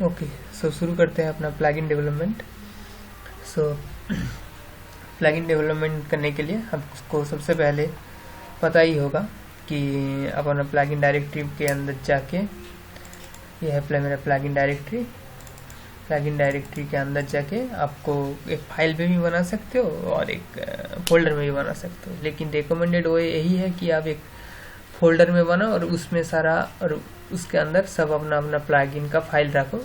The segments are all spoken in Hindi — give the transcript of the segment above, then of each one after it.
ओके, सो शुरू करते हैं अपना प्लगइन डेवलपमेंट। सो प्लगइन डेवलपमेंट करने के लिए आपको सबसे पहले पता ही होगा कि आप अपना प्लगइन डायरेक्टरी के अंदर जाके, ये है मेरा प्लगइन डायरेक्टरी। प्लगइन डायरेक्टरी के अंदर जाके आपको एक फाइल में भी बना सकते हो और एक फोल्डर में भी बना सकते हो, लेकिन रिकमेंडेड वो यही है कि आप एक फोल्डर में बनाओ और उसमें सारा, और उसके अंदर सब अपना अपना प्लगइन का फाइल रखो।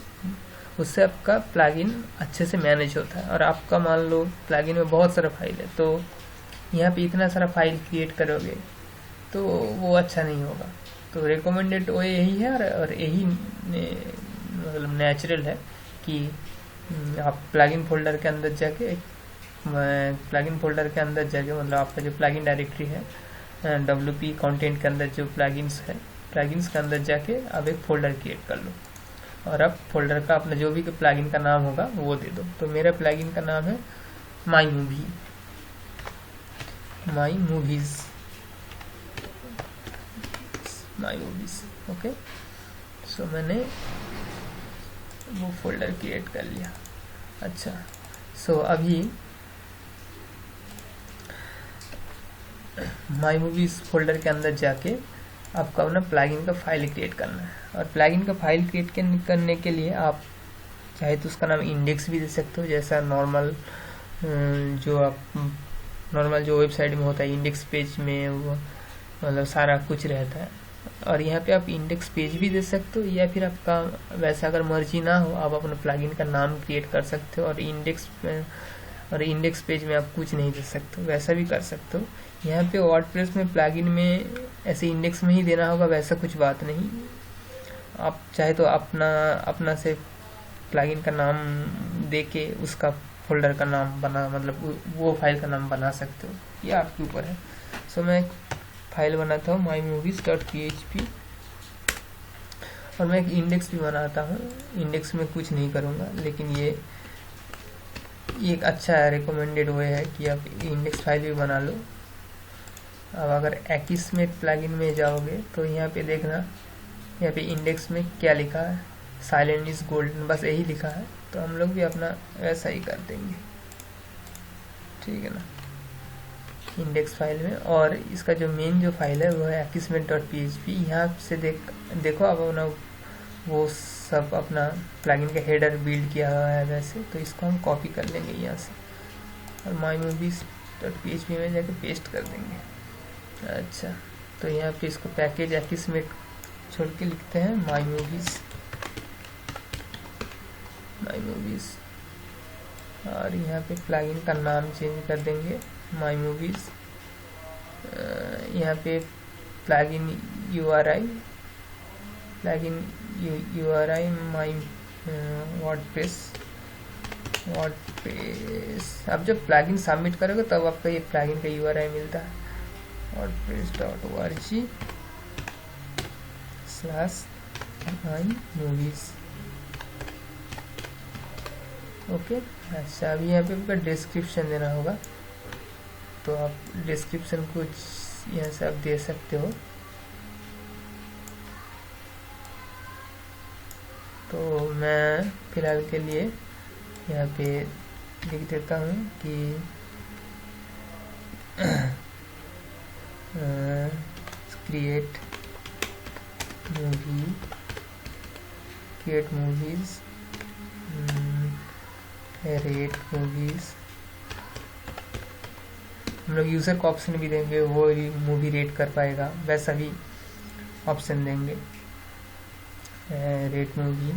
उससे आपका प्लगइन अच्छे से मैनेज होता है। और आपका मान लो प्लगइन में बहुत सारा फाइल है, तो यहाँ पे इतना सारा फाइल क्रिएट करोगे तो वो अच्छा नहीं होगा। तो रिकमेंडेड वो यही है, और यही मतलब नेचुरल है कि आप प्लगइन फोल्डर के अंदर जाके, प्लगइन फोल्डर के अंदर जाके मतलब आपका जो प्लगइन डायरेक्टरी है WP कंटेंट के अंदर जो प्लगइन्स है, प्लगइन्स के अंदर जाके आप एक फोल्डर क्रिएट कर लो और अब फोल्डर का अपना जो भी प्लगइन का नाम होगा वो दे दो। तो मेरा प्लगइन का नाम है माई मूवीज। ओके, सो मैंने वो फोल्डर क्रिएट कर लिया। अच्छा, सो अभी माई मूवीज फोल्डर के अंदर जाके आपको अपना प्लगइन का फाइल क्रिएट करना है। और प्लगइन का फाइल क्रिएट करने के लिए आप चाहे तो उसका नाम इंडेक्स भी दे सकते हो, जैसा नॉर्मल जो वेबसाइट में होता है इंडेक्स पेज में वो मतलब सारा कुछ रहता है। और यहाँ पे आप इंडेक्स पेज भी दे सकते हो, या फिर आपका वैसा अगर मर्जी ना हो आप अपना प्लगइन का नाम क्रिएट कर सकते हो और इंडेक्स पेज में आप कुछ नहीं दे सकते, वैसा भी कर सकते हो। यहाँ पे वर्डप्रेस में प्लगइन में ऐसे इंडेक्स में ही देना होगा, वैसा कुछ बात नहीं। आप चाहे तो अपना से प्लगइन का नाम दे के उसका फोल्डर का नाम बना, मतलब वो फाइल का नाम बना सकते हो, ये आपके ऊपर है। सो मैं फाइल बनाता हूँ mymovies.php और मैं एक इंडेक्स भी बनाता हूँ। इंडेक्स में कुछ नहीं करूँगा, लेकिन ये एक अच्छा रिकमेंडेड वे है कि आप इंडेक्स फाइल भी बना लो। अब अगर एक्समेट प्लगइन में जाओगे तो यहाँ पे देखना, यहाँ पे इंडेक्स में क्या लिखा है, साइलेंट इज गोल्डन, बस यही लिखा है। तो हम लोग भी अपना वैसा ही कर देंगे, ठीक है ना, इंडेक्स फाइल में। और इसका जो मेन जो फाइल है वो है akismet.php। यहाँ से देखो अब अपना वो सब अपना प्लगइन का हेडर बिल्ड किया हुआ है वैसे, तो इसको हम कॉपी कर लेंगे यहाँ से और mymovies.php में जाके पेस्ट कर देंगे। अच्छा, तो यहाँ पे इसको पैकेज akismet छोड़ के लिखते हैं mymovies, और यहाँ पे प्लगइन का नाम चेंज कर देंगे mymovies। यहाँ पे प्लगइन URI माई वर्डप्रेस। अब जब प्लगइन सबमिट करोगे तब आपका ये प्लगइन का URI मिलता है wordpress.org/mymovies। ओके, अच्छा, अभी यहाँ पे आपका डिस्क्रिप्शन देना होगा, तो आप डिस्क्रिप्शन कुछ यहाँ से आप दे सकते हो। तो मैं फिलहाल के लिए यहाँ पे लिख देता हूँ कि क्रिएट मूवीज, रेट मूवीज। हम लोग यूज़र को ऑप्शन भी देंगे, वो भी मूवी रेट कर पाएगा, वैसा भी ऑप्शन देंगे, रेट मूवी।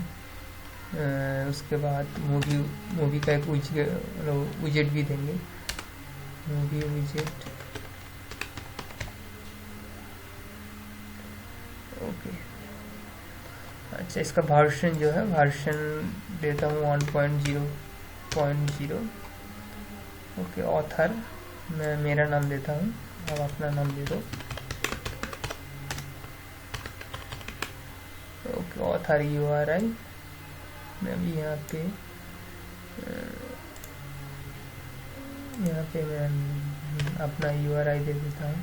उसके बाद मूवी का एक विजेट भी देंगे, मूवी विजेट। ओके, अच्छा, इसका वर्जन जो है वर्जन देता हूँ 1.0.0। ओके, ऑथर मैं मेरा नाम देता हूँ, अब अपना नाम दे दो। ओके, ऑथर URI मैं भी यहाँ पे मैं अपना URI दे देता हूँ।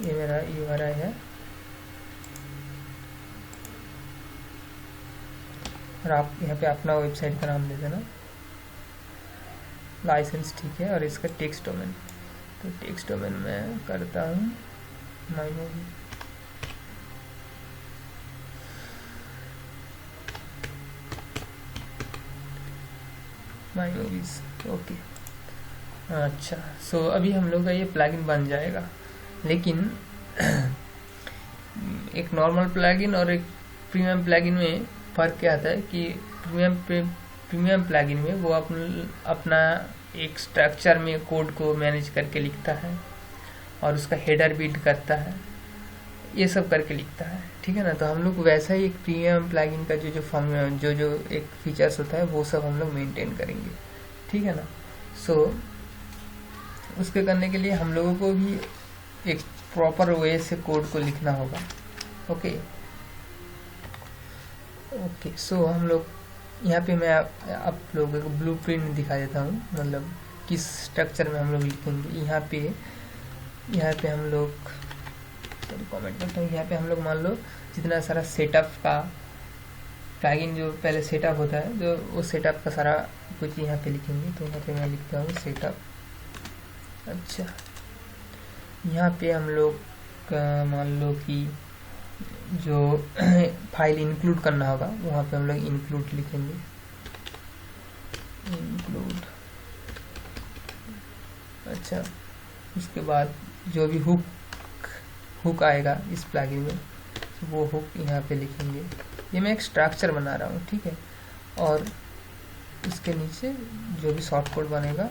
ये मेरा URI है। और आप यहाँ पे अपना वेबसाइट का नाम दे देना, लाइसेंस, ठीक है। और इसका टेक्स्ट डोमेन, तो टेक्स्ट डोमेन में करता हूँ my movie. My movies, okay. अच्छा, सो अभी हम लोग का ये प्लगइन बन जाएगा, लेकिन एक नॉर्मल प्लगइन और एक प्रीमियम प्लगइन में फ़र्क क्या आता है कि प्रीमियम प्लगइन में वो अपना एक स्ट्रक्चर में कोड को मैनेज करके लिखता है और उसका हेडर बिल्ड करता है, ये सब करके लिखता है, ठीक है ना। तो हम लोग वैसा ही एक प्रीमियम प्लगइन का जो एक फीचर्स होता है वो सब हम लोग मेंटेन करेंगे, ठीक है ना। सो उसके करने के लिए हम लोगों को भी एक प्रॉपर वे से कोड को लिखना होगा, ओके। सो हम लोग यहाँ पे मैं आप लोगों को ब्लूप्रिंट दिखा देता हूँ, मतलब किस स्ट्रक्चर में हम लोग लिखेंगे। यहाँ पे हम लोग कमेंट करता हूँ, यहाँ पे हम लोग मान लो जितना सारा सेटअप का प्लगइन जो पहले सेटअप होता है, जो वो सेटअप का सारा कुछ यहाँ पे लिखेंगे। तो यहाँ पे मैं लिखता हूँ सेटअप। अच्छा, यहाँ पे हम लोग मान लो कि जो फाइल इंक्लूड करना होगा वहाँ पे हम लोग इंक्लूड लिखेंगे, इंक्लूड। अच्छा, उसके बाद जो भी हुक आएगा इस प्लगइन में वो हुक यहाँ पे लिखेंगे। ये मैं एक स्ट्रक्चर बना रहा हूँ, ठीक है। और इसके नीचे जो भी शॉर्ट कोड बनेगा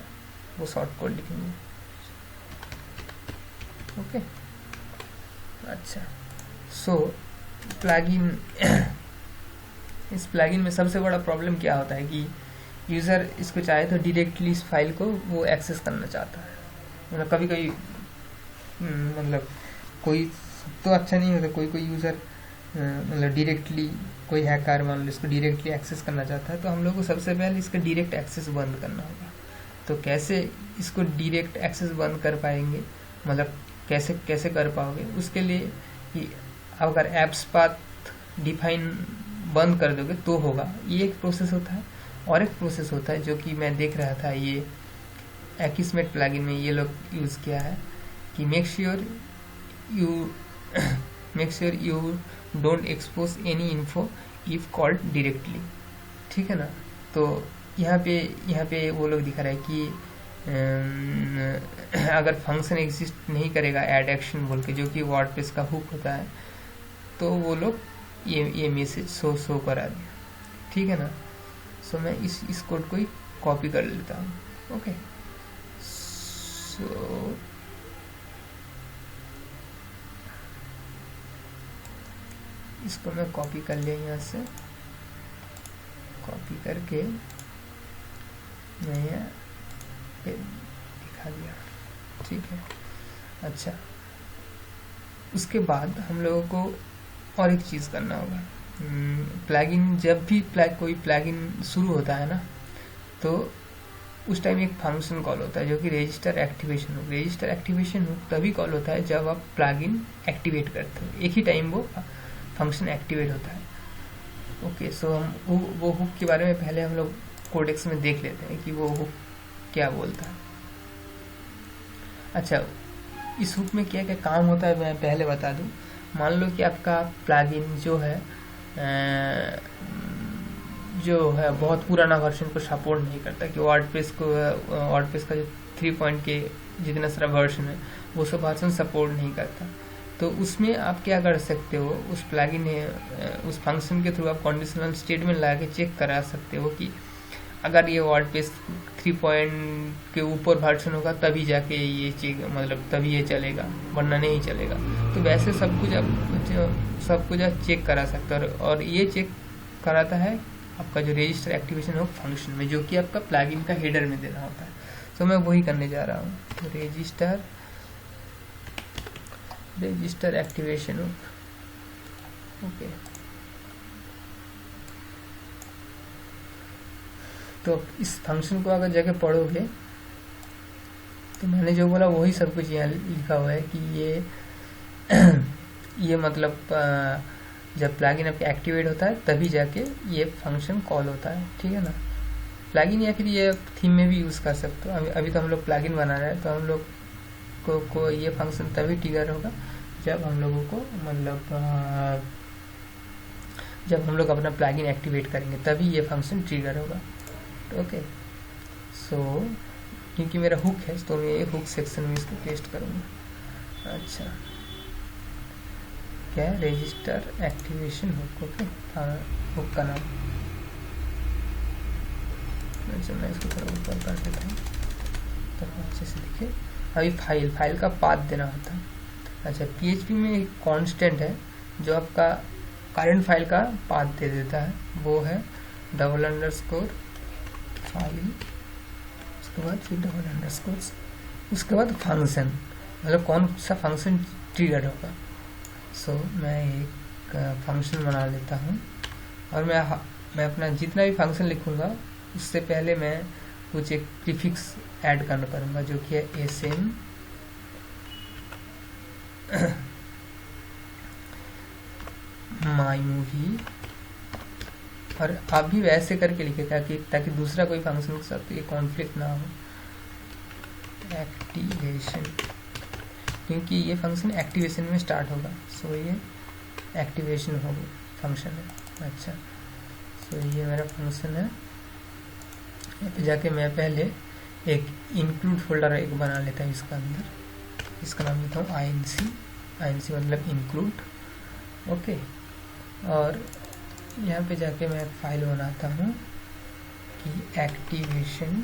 वो शॉर्ट कोड लिखेंगे, ओके। अच्छा, सो प्लगइन इस प्लगइन में सबसे बड़ा प्रॉब्लम क्या होता है कि यूज़र इसको चाहे तो डायरेक्टली इस फाइल को वो एक्सेस करना चाहता है। मतलब कभी कभी मतलब कोई तो अच्छा नहीं होता, कोई यूज़र मतलब डायरेक्टली कोई हैकर मान लो इसको डायरेक्टली एक्सेस करना चाहता है, तो हम लोग को सबसे पहले इसका डायरेक्ट एक्सेस बंद करना होगा। तो कैसे इसको डायरेक्ट एक्सेस बंद कर पाएंगे, मतलब कैसे कर पाओगे, उसके लिए कि अगर एप्स पाथ डिफाइन बंद कर दोगे तो होगा, ये एक प्रोसेस होता है। और एक प्रोसेस होता है जो कि मैं देख रहा था, ये एक्समेट प्लगइन में ये लोग यूज़ किया है कि make sure you don't expose any info if called directly, ठीक है ना। तो यहाँ पे वो लोग दिखा रहा है कि अगर फंक्शन एग्जिस्ट नहीं करेगा ऐड एक्शन बोल के, जो कि वर्डप्रेस का हुक होता है, तो वो लोग ये मैसेज शो करा दे, ठीक है ना। सो मैं इस कोड को ही कॉपी कर लेता हूँ, ओके। सो इसको मैं कॉपी कर लिया, यहाँ से कॉपी करके मैं यहाँ पे दिखा दिया, ठीक है। अच्छा, उसके बाद हम लोगों को और एक चीज़ करना होगा। प्लगइन जब भी कोई प्लगइन शुरू होता है ना, तो उस टाइम एक फंक्शन कॉल होता है जो कि register activation hook. Register activation hook तभी कॉल होता है जब आप प्लगइन एक्टिवेट करते हो, एक ही टाइम वो फंक्शन एक्टिवेट होता है, ओके। सो हम वो हुक के बारे में पहले हम लोग कोडेक्स में देख लेते हैं कि वो हुक क्या बोलता है। अच्छा, इस हुक में क्या क्या काम होता है मैं पहले बता दूं। मान लो कि आपका प्लगइन जो है बहुत पुराना वर्जन को सपोर्ट नहीं करता, कि वर्डप्रेस का जो 3 पॉइंट के जितना सारा वर्जन है वो सब वर्जन सपोर्ट नहीं करता। तो उसमें आप क्या कर सकते हो, उस प्लगइन उस फंक्शन के थ्रू आप कंडीशनल स्टेटमेंट लगा के चेक करा सकते हो कि अगर ये वर्डप्रेस 3 पॉइंट के ऊपर वर्जन होगा तभी जाके ये चेक, मतलब तभी ये चलेगा, वरना नहीं चलेगा। तो वैसे सब कुछ आप चेक करा सकते हो। और ये चेक कराता है आपका जो रजिस्टर एक्टिवेशन हो फंक्शन में, जो कि आपका प्लगइन का हेडर में देना होता है। तो मैं वही करने जा रहा हूँ, रजिस्टर एक्टिवेशन हो, ओके। तो इस फंक्शन को अगर जगह पढ़ोगे तो मैंने जो बोला वही सब कुछ यहाँ लिखा हुआ है कि ये मतलब जब प्लगइन आपका एक्टिवेट होता है तभी जाके ये फंक्शन कॉल होता है, ठीक है ना। प्लगइन या फिर ये थीम में भी यूज़ कर सकते हो। अभी तो हम लोग प्लगइन बना रहे हैं, तो हम लोग को ये फंक्शन तभी ट्रिगर होगा जब हम लोगों को मतलब जब हम लोग अपना प्लगइन एक्टिवेट करेंगे तभी ये फंक्शन ट्रिगर होगा। ओके, सो क्योंकि मेरा हुक है तो मैं ये हुक सेक्शन में इसको पेस्ट करूँगा। अच्छा, क्या है, रजिस्टर एक्टिवेशन हुक। ओके, हाँ, हुक का नाम। अच्छा, मैं इसको थोड़ा ऊपर कर देता हूँ तो अच्छे से दिखे। अभी फाइल का पाथ देना होता है। अच्छा, PHP में एक कांस्टेंट है जो आपका करंट फाइल का पाथ दे देता है, वो है _फाइल, उसके बाद फिर _, उसके बाद फंक्शन, मतलब कौन सा फंक्शन ट्रिगर होगा। सो मैं एक फंक्शन बना लेता हूँ और मैं अपना जितना भी फंक्शन लिखूँगा उससे पहले मैं कुछ एक प्रीफिक्स ऐड करना करूँगा जो कि है sm माई मूवी, और आप भी वैसे करके लिखे ताकि दूसरा कोई फंक्शन के साथ ये कॉन्फ्लिक्ट ना हो। एक्टिवेशन, क्योंकि ये फंक्शन एक्टिवेशन में स्टार्ट होगा, सो ये एक्टिवेशन होगा फंक्शन है। अच्छा, सो ये मेरा फंक्शन है। यहाँ पे जाके मैं पहले एक इंक्लूड फोल्डर एक बना लेता हूँ इसका अंदर, इसका नाम देता हूँ INC मतलब इंक्लूड। ओके, और यहाँ पे जाके मैं फाइल बनाता हूँ कि एक्टिवेशन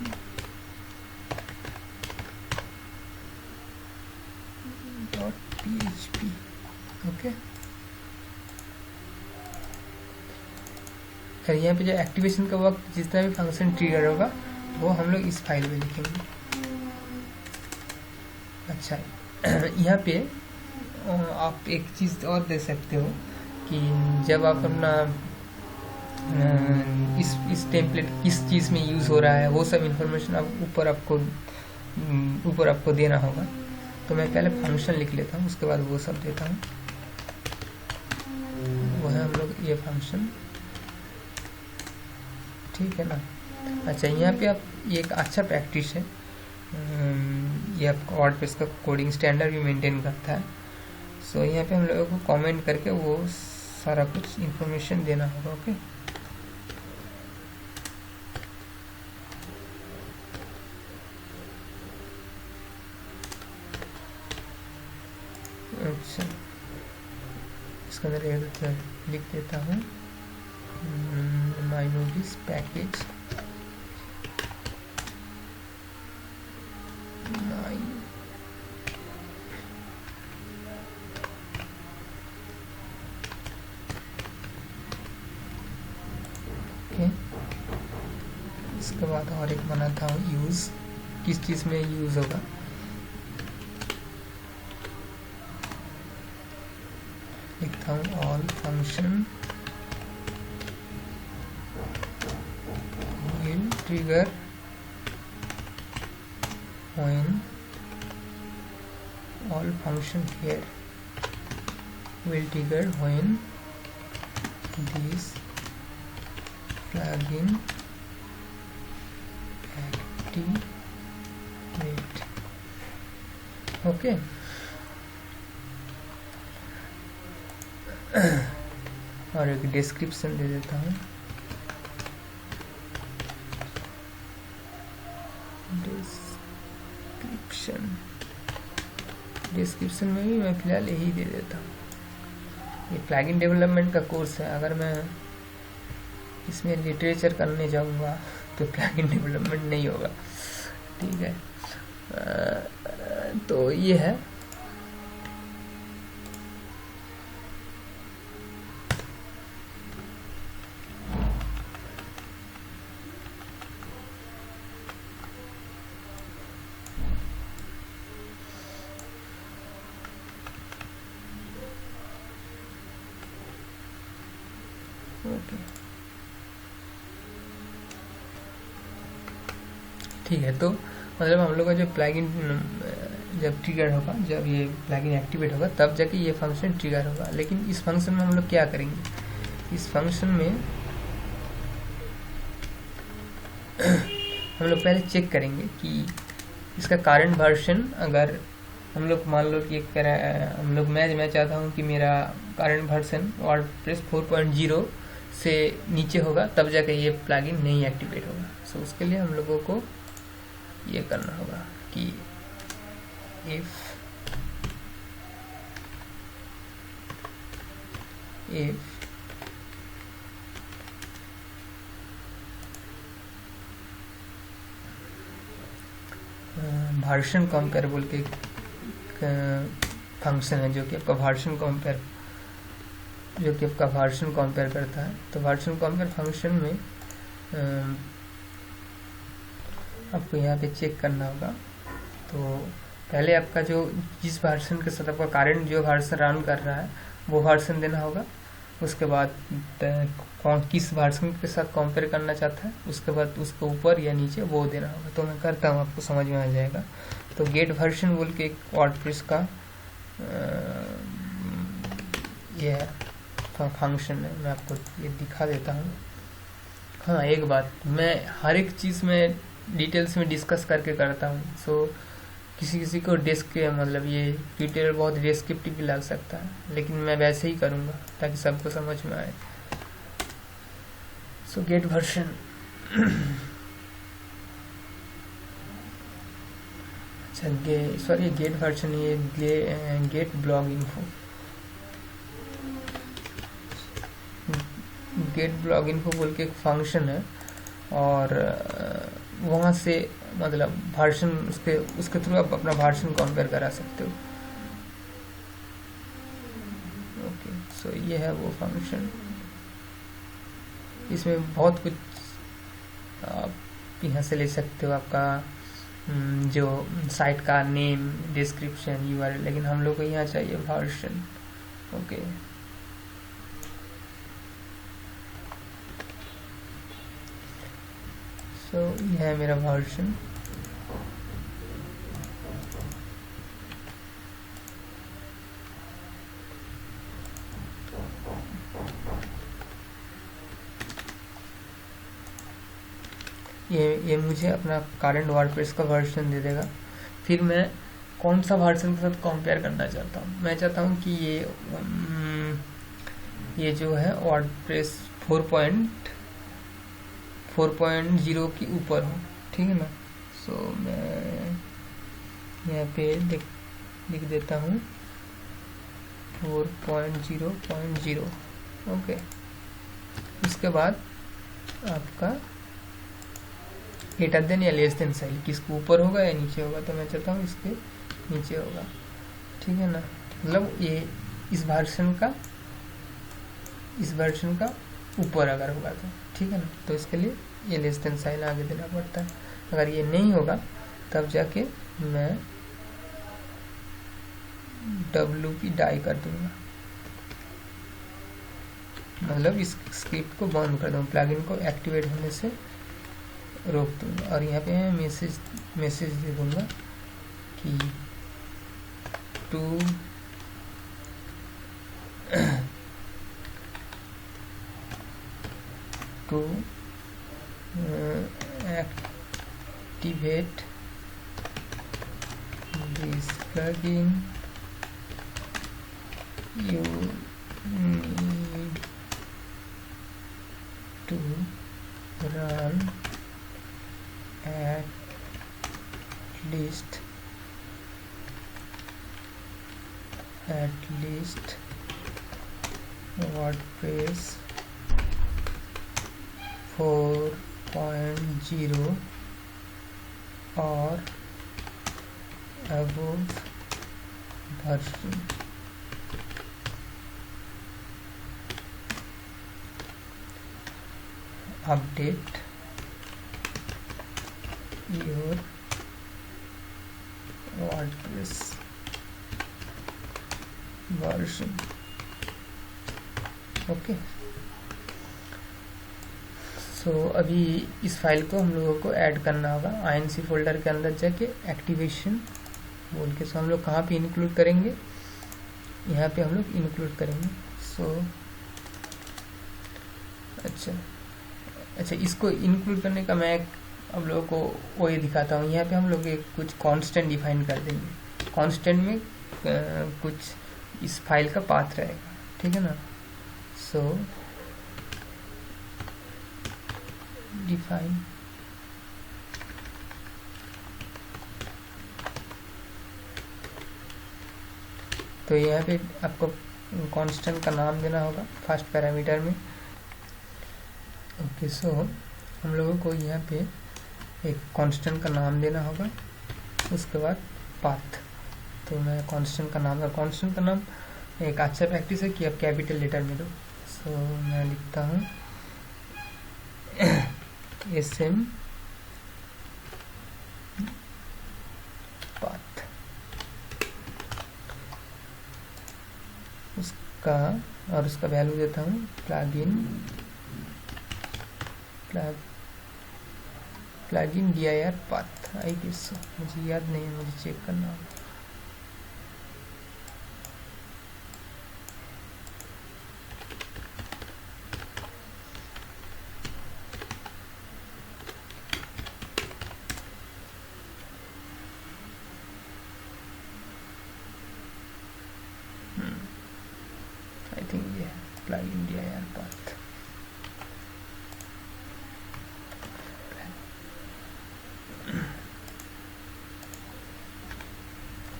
.php। ओके, फिर यहाँ पे जो एक्टिवेशन का वक्त जितना भी फंक्शन ट्रिगर होगा वो हम लोग इस फाइल में लिखेंगे। अच्छा, यहाँ पे आप एक चीज़ और दे सकते हो कि जब आप अपना इस टेम्पलेट किस चीज़ में यूज़ हो रहा है वो सब इंफॉर्मेशन आप ऊपर आपको देना होगा। तो मैं पहले फंक्शन लिख लेता हूँ, उसके बाद वो सब देता हूँ। वो है हम लोग ये फंक्शन, ठीक है ना। अच्छा, यहाँ पे आप ये एक अच्छा प्रैक्टिस है, ये आपका वर्डप्रेस का कोडिंग स्टैंडर्ड भी मेंटेन करता है। सो यहाँ पे हम लोगों को कमेंट करके वो सारा कुछ इंफॉर्मेशन देना होगा। ओके, अच्छा, इसके अंदर लिख देता हूँ माई मूवीज पैकेज इसके बाद और एक बनाता हूँ यूज़, किस चीज़ में यूज़ होगा। लिखता हूँ all function will trigger when all function here will trigger when this plugin activate। Okay, और एक डिस्क्रिप्शन दे देता हूँ। डिस्क्रिप्शन में भी मैं फिलहाल यही दे देता हूँ। ये प्लगइन डेवलपमेंट का कोर्स है, अगर मैं इसमें लिटरेचर करने जाऊँगा तो प्लगइन डेवलपमेंट नहीं होगा, ठीक है। तो ये है। ठीक है, तो मतलब हम लोग का जो प्लगइन जब ट्रिगर होगा, जब ये प्लगइन एक्टिवेट होगा तब जाके ये फंक्शन ट्रिगर होगा। लेकिन इस फंक्शन में हम लोग क्या करेंगे, इस फंक्शन में हम लोग पहले चेक करेंगे कि इसका करंट वर्जन, अगर हम लोग मान लो कि हम लोग मैं चाहता हूँ कि मेरा करंट वर्जन वर्डप्रेस 4.0 से नीचे होगा तब जाके ये प्लगइन नहीं एक्टिवेट होगा। सो उसके लिए हम लोगों को ये करना होगा कि if वर्जन कंपेयर बोल के फंक्शन है जो कि आपका वर्जन कंपेयर करता है। तो वर्जन कंपेयर फंक्शन में आपको यहाँ पे चेक करना होगा। तो पहले आपका जो जिस वर्जन के साथ आपका करंट जो वर्जन रन कर रहा है वो वर्जन देना होगा। उसके बाद कौन किस वर्जन के साथ कंपेयर करना चाहता है, उसके बाद उसके ऊपर या नीचे वो देना होगा। तो मैं करता हूँ, आपको समझ में आ जाएगा। तो गेट वर्जन बोल के एक वर्डप्रेस का ये है फंक्शन है, मैं आपको ये दिखा देता हूँ। हाँ, एक बात, मैं हर एक चीज़ में डिटेल्स में डिस्कस करके करता हूँ। सो किसी को डेस्क के मतलब ये ट्यूटोरियल बहुत डिस्क्रिप्टिव भी लग सकता है, लेकिन मैं वैसे ही करूँगा ताकि सबको समझ में आए। सो गेट वर्जन अच्छा गेट वर्जन, ये get blog info, get blog info बोल के एक फंक्शन है और वहाँ से मतलब वर्जन उसके थ्रू आप अपना वर्जन कंपेयर करा सकते हो। ओके, सो ये है वो फंक्शन। इसमें बहुत कुछ आप यहाँ से ले सकते हो, आपका जो साइट का नेम, डिस्क्रिप्शन, यूआरएल, लेकिन हम लोग को यहाँ चाहिए वर्जन। ओके, सो यह है मेरा वर्जन। ये मुझे अपना करंट वर्डप्रेस का वर्जन दे देगा। फिर मैं कौन सा वर्जन के साथ कंपेयर करना चाहता हूँ, मैं चाहता हूँ कि ये जो है वर्डप्रेस 4.0 की ऊपर हो, ठीक है ना। सो मैं यहाँ पे लिख देता हूँ 4.0.0। ओके, उसके बाद आपका ग्रेटर देन या लेस देन साइन किसके ऊपर होगा या नीचे होगा, तो मैं चाहता हूँ इसके नीचे होगा, ठीक है ना। मतलब ये इस वर्जन का ऊपर अगर होगा तो ठीक है ना, तो इसके लिए ये लेस देन साइन आगे देना पड़ता है। अगर ये नहीं होगा तब जाके मैं WP डाई कर दूंगा, मतलब इस स्क्रिप्ट को बंद कर दूंगा, प्लगइन को एक्टिवेट होने से रोक दूंगा। और यहाँ पे मैं मैसेज दे दूंगा कि to activate this plugin you need to run at least WordPress 4.0 or above version. Update your WordPress version. Okay, so अभी इस फाइल को हम लोगों को ऐड करना होगा। INC फोल्डर के अंदर जाके एक्टिवेशन बोल के। सो हम लोग कहाँ पे इंक्लूड करेंगे, यहाँ पे हम लोग इंक्लूड करेंगे। सो अच्छा, इसको इंक्लूड करने का मैं अब लोगों को वो ये दिखाता हूँ। यहाँ पे हम लोग एक कुछ कांस्टेंट डिफाइन कर देंगे। कांस्टेंट में कुछ इस फाइल का पाथ रहेगा, ठीक है ना। सो डिफाइन तो यहाँ पे आपको कांस्टेंट का नाम देना होगा फर्स्ट पैरामीटर में। ओके, सो हम लोगों को यहाँ पे एक कांस्टेंट का नाम देना होगा, उसके बाद पाथ। तो मैं कांस्टेंट का नाम एक अच्छा प्रैक्टिस है कि आप कैपिटल लेटर में दो। सो मैं लिखता हूँ SM पाथ, उसका और उसका वैल्यू देता हूँ plugin dir path. I guess मुझे याद नहीं है, मुझे चेक करना होगा। आई थिंक ये है प्लगइन dir पाथ।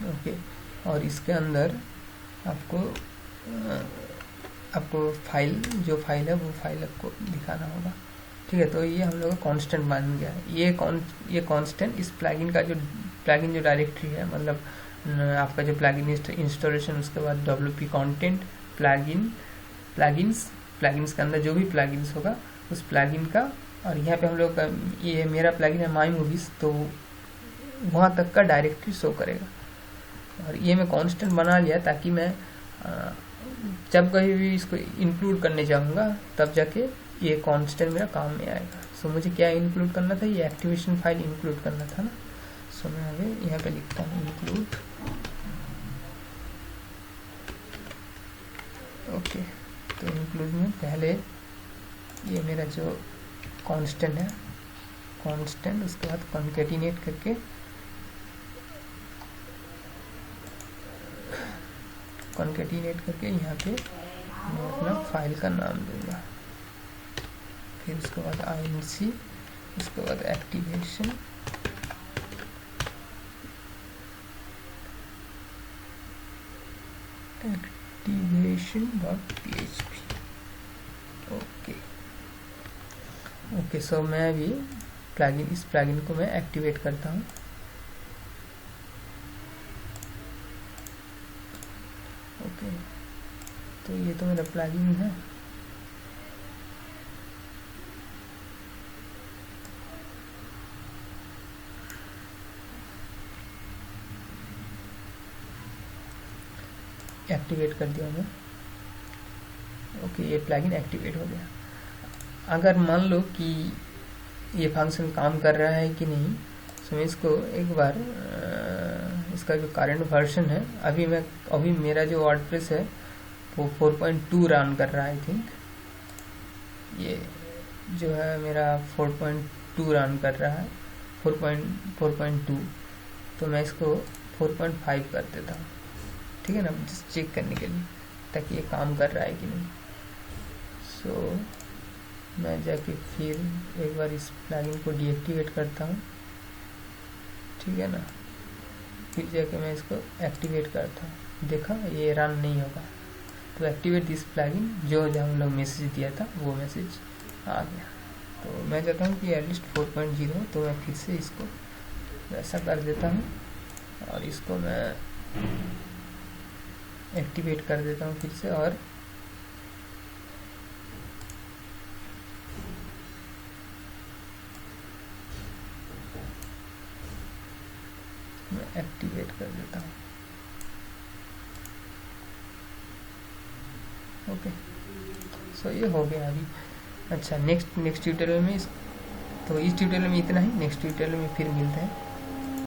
ओके, और इसके अंदर आपको जो फाइल है वो फाइल आपको दिखाना होगा, ठीक है। तो ये हम लोग का कांस्टेंट मान गया है। ये कांस्टेंट इस प्लगइन जो डायरेक्टरी है, मतलब आपका जो प्लगइन इंस्टॉलेशन, उसके बाद wp कंटेंट प्लगइन्स के अंदर जो भी प्लगइन्स होगा उस प्लगइन का, और यहाँ पे हम लोग ये मेरा प्लगइन है माई मूवीज, तो वहाँ तक का डायरेक्टरी शो करेगा। और ये मैं कांस्टेंट बना लिया ताकि मैं जब कहीं भी इसको इंक्लूड करने जाऊँगा तब जाके ये कांस्टेंट मेरा काम में आएगा। सो मुझे क्या इंक्लूड करना था, ये एक्टिवेशन फाइल इंक्लूड करना था ना। सो मैं अभी यहाँ पे लिखता हूँ इंक्लूड। ओके, तो इंक्लूड में पहले ये मेरा जो कांस्टेंट है, उसके बाद कॉन्केटिनेट करके यहाँ पे मैं अपना फाइल का नाम दूंगा। फिर उसके बाद inc, उसके बाद एक्टिवेशन, activation.php। ओके, सो मैं अभी इस प्लगइन को मैं एक्टिवेट करता हूँ। ओके, तो ये तो मेरा प्लगइन है। एक्टिवेट कर दिया मैं। ओके, ये प्लगइन एक्टिवेट हो गया। अगर मान लो कि ये फंक्शन काम कर रहा है कि नहीं, तो मैं इसको एक बार इसका जो करंट वर्जन है, अभी मेरा जो वर्डप्रेस है वो 4.2 रन कर रहा है। आई थिंक ये जो है मेरा 4.2 रन कर रहा है, 4.2। तो मैं इसको 4.5 कर देता हूँ, ठीक है ना, जस्ट चेक करने के लिए ताकि ये काम कर रहा है कि नहीं। सो मैं जाके फिर एक बार इस प्लगइन को डीएक्टिवेट करता हूँ, ठीक है ना। फिर जाके मैं इसको एक्टिवेट करता हूँ। देखा, ये रन नहीं होगा। तो एक्टिवेट दिस प्लगइन, जो हम लोग मैसेज दिया था वो मैसेज आ गया। तो मैं चाहता हूँ कि एटलीस्ट 4.0, तो मैं फिर से इसको वैसा कर देता हूँ और इसको मैं एक्टिवेट कर देता हूँ फिर से। और मैं एक्टिवेट कर देता हूँ। ओके, सो ये हो गया अभी। अच्छा, नेक्स्ट ट्यूटोरियल में तो इस ट्यूटोरियल में इतना ही। नेक्स्ट ट्यूटोरियल में फिर मिलते हैं।